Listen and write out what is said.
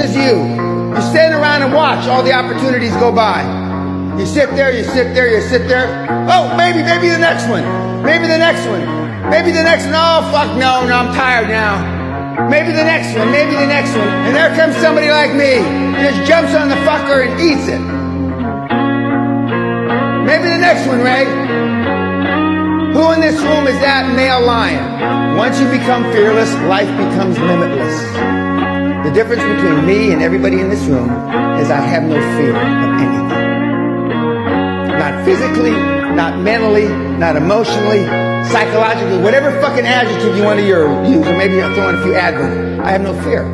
is you. You stand around and watch all the opportunities go by. You sit there, you sit there, you sit there. Oh, maybe the next one. Maybe the next one. Maybe the next one. Oh, fuck no, I'm tired now. Maybe the next one, maybe the next one. And there comes somebody like me. Just jumps on the fucker and eats it. Maybe the next one, Ray. Who in this room is that male lion? Once you become fearless, life becomes limitless. The difference between me and everybody in this room is I have no fear of anything. Not physically, not mentally, not emotionally, psychologically, whatever fucking adjective you want to use, or maybe I'll throw in a few adverbs. I have no fear.